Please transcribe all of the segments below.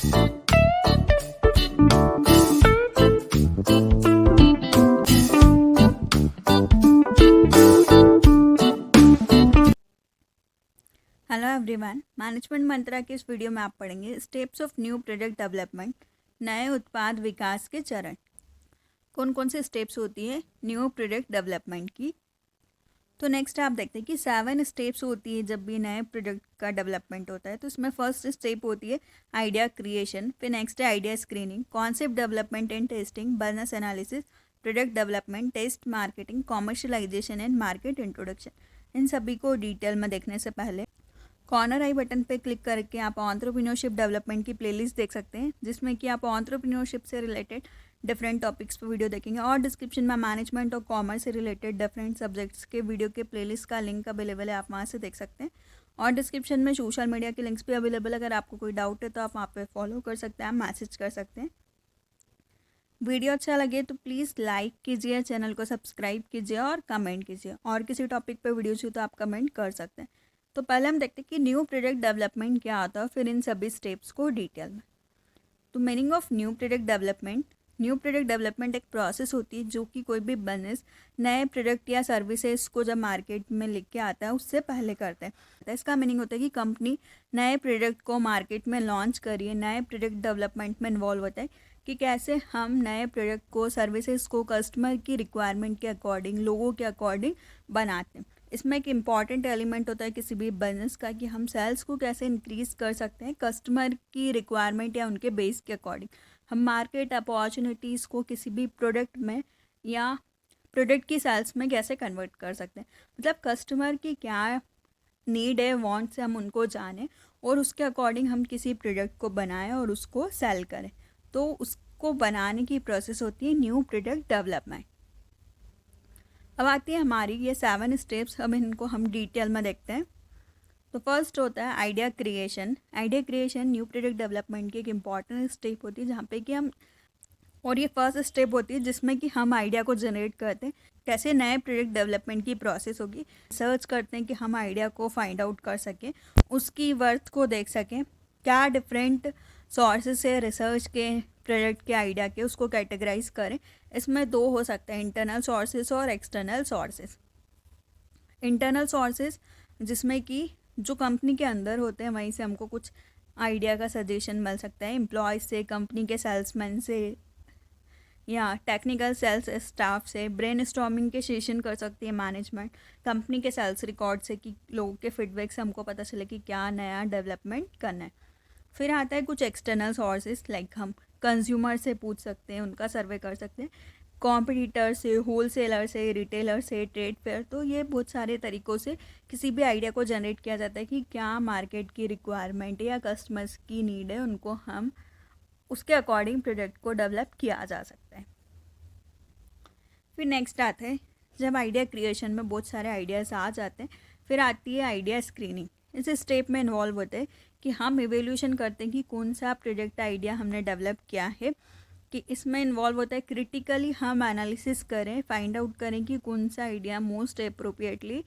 Hello everyone, management मंत्रा के इस video में आप पढ़ेंगे steps of new product development, नए उत्पाद विकास के चरण। कौन कौन से स्टेप्स होती है न्यू प्रोडक्ट डेवलपमेंट की। तो नेक्स्ट आप देखते हैं कि 7 स्टेप्स होती है जब भी नए प्रोडक्ट का डेवलपमेंट होता है। तो इसमें फर्स्ट स्टेप होती है आइडिया क्रिएशन, फिर नेक्स्ट है idea screening, concept development and testing, business analysis, product development, test, marketing, commercialisation and market introduction. इन सभी को डिटेल में देखने से पहले कॉर्नर आई बटन पे क्लिक करके आप एंटरप्रेन्योरशिप डेवलपमेंट की प्लेलिस्ट देख सकते हैं, जिसमें कि आप एंटरप्रेन्योरशिप से रिलेटेड डिफरेंट टॉपिक्स पे वीडियो देखेंगे। और डिस्क्रिप्शन में मैनेजमेंट और कॉमर्स से रिलेटेड डिफरेंट सब्जेक्ट्स के वीडियो के प्लेलिस्ट का लिंक अवेलेबल है, आप वहाँ से देख सकते हैं। और डिस्क्रिप्शन में सोशल मीडिया के लिंक्स भी अवेलेबल है, अगर आपको कोई डाउट है तो आप वहाँ पे फॉलो कर सकते हैं, मैसेज कर सकते हैं। वीडियो अच्छा लगे तो प्लीज़ लाइक कीजिए, चैनल को सब्सक्राइब कीजिए और कमेंट कीजिए। और किसी टॉपिक पे वीडियो चाहिए तो आप कमेंट कर सकते हैं। तो पहले हम देखते हैं कि न्यू प्रोडक्ट डेवलपमेंट क्या होता है, फिर इन सभी स्टेप्स को डिटेल में। तो meaning of new product development, new product development एक प्रोसेस होती है जो कि कोई भी बिजनेस नए प्रोडक्ट या सर्विसेज को जब मार्केट में लेके आता है उससे पहले करता है। तो इसका मीनिंग होता है कि कंपनी नए प्रोडक्ट को मार्केट में लॉन्च करिए, नए प्रोडक्ट डेवलपमेंट में इन्वॉल्व होता है कि कैसे हम नए प्रोडक्ट को, सर्विसेज को कस्टमर की रिक्वायरमेंट के अकॉर्डिंग, लोगों के अकॉर्डिंग बनाते हैं। इसमें एक इम्पॉर्टेंट एलिमेंट होता है किसी भी बिजनेस का कि हम सेल्स को कैसे इंक्रीज़ कर सकते हैं कस्टमर की रिक्वायरमेंट या उनके बेस के अकॉर्डिंग। हम मार्केट अपॉर्चुनिटीज़ को किसी भी प्रोडक्ट में या प्रोडक्ट की सेल्स में कैसे कन्वर्ट कर सकते हैं, मतलब कस्टमर की क्या नीड है, वांट्स है, हम उनको जानें और उसके अकॉर्डिंग हम किसी प्रोडक्ट को बनाएं और उसको सेल करें। तो उसको बनाने की प्रोसेस होती है न्यू प्रोडक्ट डेवलपमेंट। अब आती है हमारी ये 7 स्टेप्स, अब इनको हम डिटेल में देखते हैं। तो फर्स्ट होता है idea creation. Idea creation new product development की एक इम्पॉर्टेंट स्टेप होती है, जहाँ पे कि हम, और ये फर्स्ट स्टेप होती है जिसमें कि हम आइडिया को जनरेट करते हैं। कैसे नए प्रोडक्ट डेवलपमेंट की प्रोसेस होगी, सर्च करते हैं कि हम आइडिया को फाइंड आउट कर सकें, उसकी वर्थ को देख सकें, क्या डिफरेंट सोर्सेज से रिसर्च के प्रोडक्ट के आइडिया के उसको कैटेगराइज करें। इसमें दो हो सकते हैं, इंटरनल सोर्सेज और एक्सटर्नल सोर्सेज। इंटरनल सोर्सेज जिसमें कि जो कंपनी के अंदर होते हैं, वहीं से हमको कुछ आइडिया का सजेशन मिल सकता है, एम्प्लॉयज़ से, कंपनी के सेल्समैन से या टेक्निकल सेल्स स्टाफ से। ब्रेनस्टॉर्मिंग के सेशन कर सकती है मैनेजमेंट कंपनी के सेल्स रिकॉर्ड से, कि लोगों के फीडबैक से हमको पता चले कि क्या नया डेवलपमेंट करना है। फिर आता है कुछ एक्सटर्नल सोर्सेज, लाइक हम कंज्यूमर से पूछ सकते हैं, उनका सर्वे कर सकते हैं, कॉम्पिटिटर से, होलसेलर से, रिटेलर से, ट्रेड फेयर। तो ये बहुत सारे तरीक़ों से किसी भी आइडिया को जनरेट किया जाता है कि क्या मार्केट की रिक्वायरमेंट है या कस्टमर्स की नीड है, उनको हम उसके अकॉर्डिंग प्रोडक्ट को डेवलप किया जा सकता है। फिर नेक्स्ट आता है जब आइडिया क्रिएशन में बहुत सारे आइडियाज़ आ जाते हैं, फिर आती है आइडिया स्क्रीनिंग। इस स्टेप में इन्वॉल्व होते हैं कि हम इवेल्यूशन करते हैं कि कौन सा प्रोडक्ट आइडिया हमने डेवलप किया है, कि इसमें इन्वॉल्व होता है क्रिटिकली हम एनालिसिस करें, फाइंड आउट करें कि कौन सा आइडिया मोस्ट अप्रोप्रिएटली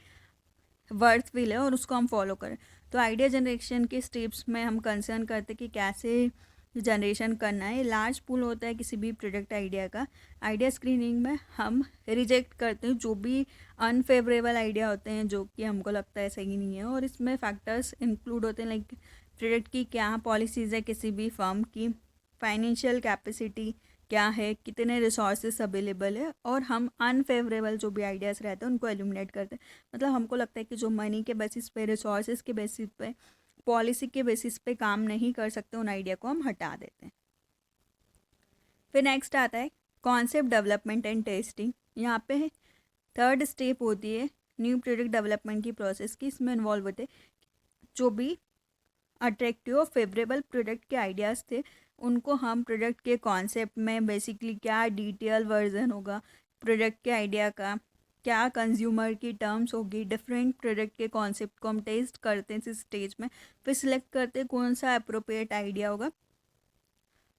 वर्थविल है और उसको हम फॉलो करें। तो आइडिया जनरेशन के स्टेप्स में हम कंसर्न करते हैं कि कैसे जनरेशन करना है। लार्ज पूल होता है किसी भी प्रोडक्ट आइडिया का। आइडिया स्क्रीनिंग में हम रिजेक्ट करते हैं जो भी अनफेवरेबल आइडिया होते हैं, जो कि हमको लगता है सही नहीं है। और इसमें फैक्टर्स इंक्लूड होते हैं, लाइक प्रोडक्ट की क्या पॉलिसीज़ है, किसी भी फर्म की फाइनेंशियल कैपेसिटी क्या है, कितने रिसोर्सेज अवेलेबल है। और हम अनफेवरेबल जो भी आइडियाज़ रहते हैं उनको एलिमिनेट करते हैं। मतलब हमको लगता है कि जो मनी के बेसिस पे, रिसोर्सेज के बेसिस पे, पॉलिसी के बेसिस पे काम नहीं कर सकते, उन आइडिया को हम हटा देते हैं। फिर नेक्स्ट आता है कॉन्सेप्ट डेवलपमेंट एंड टेस्टिंग। यहाँ पे थर्ड स्टेप होती है न्यू प्रोडक्ट डेवलपमेंट की प्रोसेस की। इसमें इन्वॉल्व होते जो भी अट्रैक्टिव और फेवरेबल प्रोडक्ट के आइडियाज़ थे, उनको हम प्रोडक्ट के कॉन्सेप्ट में बेसिकली क्या डिटेल वर्जन होगा प्रोडक्ट के आइडिया का, क्या कंज्यूमर की टर्म्स होगी, डिफरेंट प्रोडक्ट के कॉन्सेप्ट को हम टेस्ट करते हैं इस स्टेज में। फिर सिलेक्ट करते हैं कौन सा अप्रोप्रिएट आइडिया होगा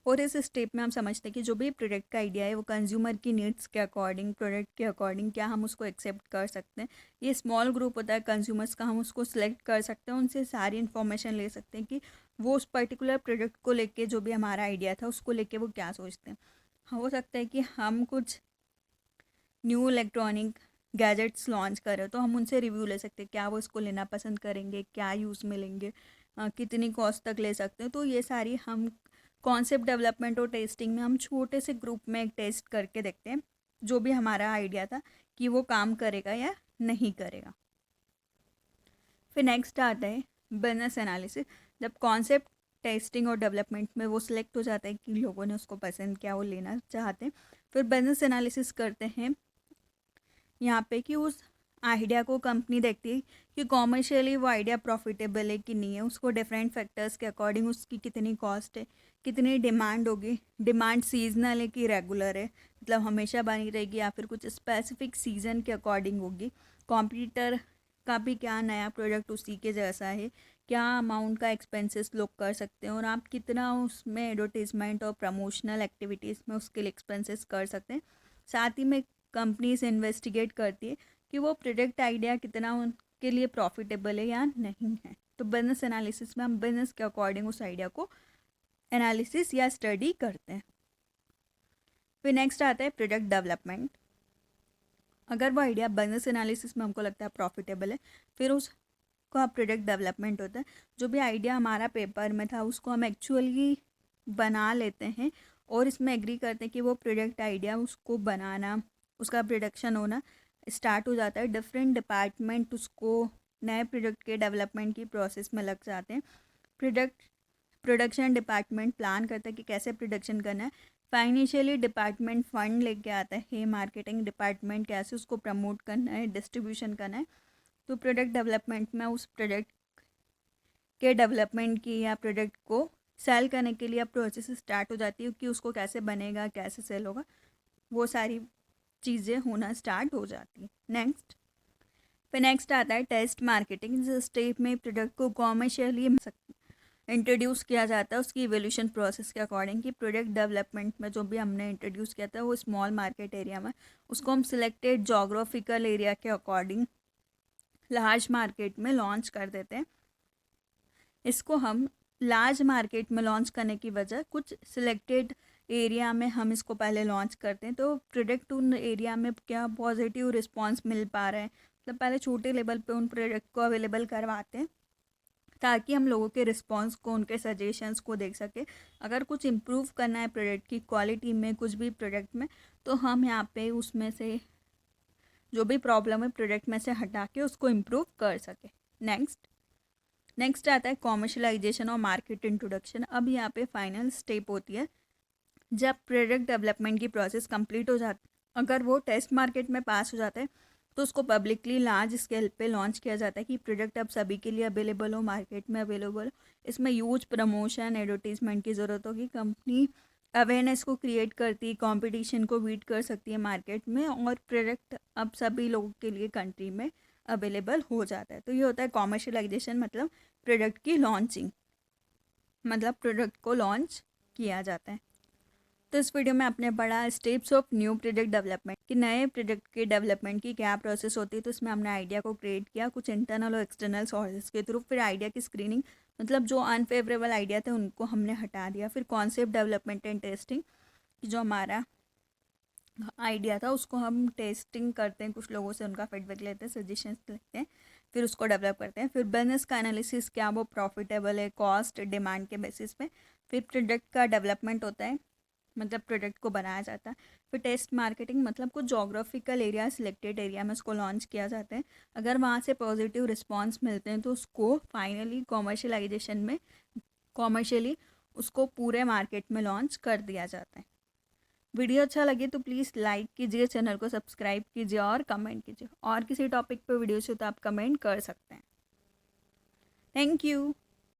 और इस स्टेप में हम समझते हैं कि जो भी प्रोडक्ट का आइडिया है वो कंज्यूमर की नीड्स के अकॉर्डिंग, प्रोडक्ट के अकॉर्डिंग क्या हम उसको एक्सेप्ट कर सकते हैं। ये स्मॉल ग्रुप होता है कंज्यूमर्स का, हम उसको सिलेक्ट कर सकते हैं, उनसे सारी इन्फॉर्मेशन ले सकते हैं कि वो उस पर्टिकुलर प्रोडक्ट को लेके, जो भी हमारा आइडिया था उसको लेके वो क्या सोचते हैं। हो सकता है कि हम कुछ न्यू इलेक्ट्रॉनिक गैजेट्स लॉन्च कर रहे हो तो हम उनसे रिव्यू ले सकते हैं, क्या वो इसको लेना पसंद करेंगे, क्या यूज़ मिलेंगे, कितनी कॉस्ट तक ले सकते हैं। तो ये सारी हम कॉन्सेप्ट डेवलपमेंट और टेस्टिंग में हम छोटे से ग्रुप में एक टेस्ट करके देखते हैं जो भी हमारा आइडिया था कि वो काम करेगा या नहीं करेगा। फिर नेक्स्ट आता है बिजनेस एनालिसिस। जब कॉन्सेप्ट टेस्टिंग और डेवलपमेंट में वो सिलेक्ट हो जाता है कि लोगों ने उसको पसंद किया, वो लेना चाहते हैं, फिर बिजनेस एनालिसिस करते हैं यहाँ पे कि उस आइडिया को कंपनी देखती है कि कॉमर्शियली वो आइडिया प्रॉफिटेबल है कि नहीं है। उसको डिफरेंट फैक्टर्स के अकॉर्डिंग उसकी कितनी कॉस्ट है, कितनी डिमांड होगी, डिमांड सीजनल है कि रेगुलर है, मतलब हमेशा बनी रहेगी या फिर कुछ स्पेसिफिक सीज़न के अकॉर्डिंग होगी, कॉम्पिटिटर का भी क्या नया प्रोडक्ट उसी के जैसा है, क्या अमाउंट का एक्सपेंसेस लोग कर सकते हैं और आप कितना उसमें एडवर्टीजमेंट और प्रमोशनल एक्टिविटीज़ में उसके लिए एक्सपेंसेस कर सकते हैं। साथ ही में कंपनी से इन्वेस्टिगेट करती है कि वो प्रोडक्ट आइडिया कितना उनके लिए प्रॉफिटेबल है या नहीं है। तो बिजनेस एनालिसिस में हम बिजनेस के अकॉर्डिंग उस आइडिया को एनालिसिस या स्टडी करते हैं। फिर नेक्स्ट आता है प्रोडक्ट डेवलपमेंट। अगर वो आइडिया बिजनेस एनालिसिस में हमको लगता है प्रॉफिटेबल है, फिर उसका प्रोडक्ट डेवलपमेंट होता है। जो भी आइडिया हमारा पेपर में था उसको हम एक्चुअली बना लेते हैं और इसमें एग्री करते हैं कि वो प्रोडक्ट आइडिया उसको बनाना, उसका प्रोडक्शन होना स्टार्ट हो जाता है। डिफरेंट डिपार्टमेंट उसको नए प्रोडक्ट के डेवलपमेंट की प्रोसेस में लग जाते हैं। प्रोडक्शन डिपार्टमेंट प्लान करता है कि कैसे प्रोडक्शन करना है। फाइनेंशियली डिपार्टमेंट फंड लेके आता है। मार्केटिंग डिपार्टमेंट कैसे उसको प्रमोट करना है, डिस्ट्रीब्यूशन करना है। तो प्रोडक्ट डेवलपमेंट में उस प्रोडक्ट के डेवलपमेंट की या प्रोडक्ट को सेल करने के लिए प्रोसेस स्टार्ट हो जाती है कि उसको कैसे बनेगा, कैसे सेल होगा, वो सारी चीज़ें होना स्टार्ट हो जाती है। फिर नेक्स्ट आता है टेस्ट मार्केटिंग। जिस स्टेप में प्रोडक्ट को कॉमर्शियली इंट्रोड्यूस किया जाता है उसकी इवोल्यूशन प्रोसेस के अकॉर्डिंग कि प्रोडक्ट डेवलपमेंट में जो भी हमने इंट्रोड्यूस किया था वो स्मॉल मार्केट एरिया में, उसको हम सिलेक्टेड जोग्राफिकल एरिया के अकॉर्डिंग लार्ज मार्केट में लॉन्च कर देते हैं। इसको हम लार्ज मार्केट में लॉन्च करने की वजह कुछ सिलेक्टेड एरिया में हम इसको पहले लॉन्च करते हैं तो प्रोडक्ट उन एरिया में क्या पॉजिटिव रिस्पांस मिल पा रहा है, मतलब पहले छोटे लेवल पे उन प्रोडक्ट को अवेलेबल करवाते हैं ताकि हम लोगों के रिस्पांस को, उनके सजेशंस को देख सके। अगर कुछ इम्प्रूव करना है प्रोडक्ट की क्वालिटी में, कुछ भी प्रोडक्ट में, तो हम यहाँ पे उसमें से जो भी प्रॉब्लम है प्रोडक्ट में से हटा के उसको इम्प्रूव कर सके। नेक्स्ट आता है कॉमर्शलाइजेशन और मार्केट इंट्रोडक्शन। अब यहाँ पे फाइनल स्टेप होती है जब प्रोडक्ट डेवलपमेंट की प्रोसेस कंप्लीट हो जाती है। अगर वो टेस्ट मार्केट में पास हो जाता है तो उसको पब्लिकली लार्ज स्केल पे लॉन्च किया जाता है कि प्रोडक्ट अब सभी के लिए अवेलेबल हो, मार्केट में अवेलेबल हो। इसमें यूज प्रमोशन, एडवर्टीजमेंट की ज़रूरत होगी। कंपनी अवेयरनेस को क्रिएट करती है, कंपटीशन को बीट कर सकती है मार्केट में और प्रोडक्ट अब सभी लोगों के लिए कंट्री में अवेलेबल हो जाता है। तो ये होता है कॉमर्शलाइजेशन, मतलब प्रोडक्ट की लॉन्चिंग, मतलब प्रोडक्ट को लॉन्च किया जाता है। तो इस वीडियो में आपने पढ़ा steps of new product development कि नए प्रोडक्ट के डेवलपमेंट की क्या प्रोसेस होती है। तो इसमें हमने आइडिया को क्रिएट किया कुछ इंटरनल और एक्सटर्नल सोर्सेज के थ्रू। फिर आइडिया की स्क्रीनिंग, मतलब जो अनफेवरेबल आइडिया थे उनको हमने हटा दिया। फिर कॉन्सेप्ट डेवलपमेंट एंड टेस्टिंग, जो हमारा आइडिया था उसको हम टेस्टिंग करते हैं, कुछ लोगों से उनका फीडबैक लेते हैं, सजेशंस लेते हैं, फिर उसको डेवलप करते हैं। फिर बिजनेस का एनालिसिस, क्या वो प्रॉफिटेबल है, कॉस्ट, डिमांड के बेसिस पे। फिर प्रोडक्ट का डेवलपमेंट होता है, मतलब प्रोडक्ट को बनाया जाता है। फिर टेस्ट मार्केटिंग, मतलब कुछ जोग्राफिकल एरिया, सिलेक्टेड एरिया में उसको लॉन्च किया जाता है। अगर वहाँ से पॉजिटिव रिस्पांस मिलते हैं तो उसको फाइनली कॉमर्शलाइजेशन में, कॉमर्शियली उसको पूरे मार्केट में लॉन्च कर दिया जाता है। वीडियो अच्छा लगे तो प्लीज़ लाइक कीजिए, चैनल को सब्सक्राइब कीजिए और कमेंट कीजिए। और किसी टॉपिक पे वीडियो से तो आप कमेंट कर सकते हैं। Thank you.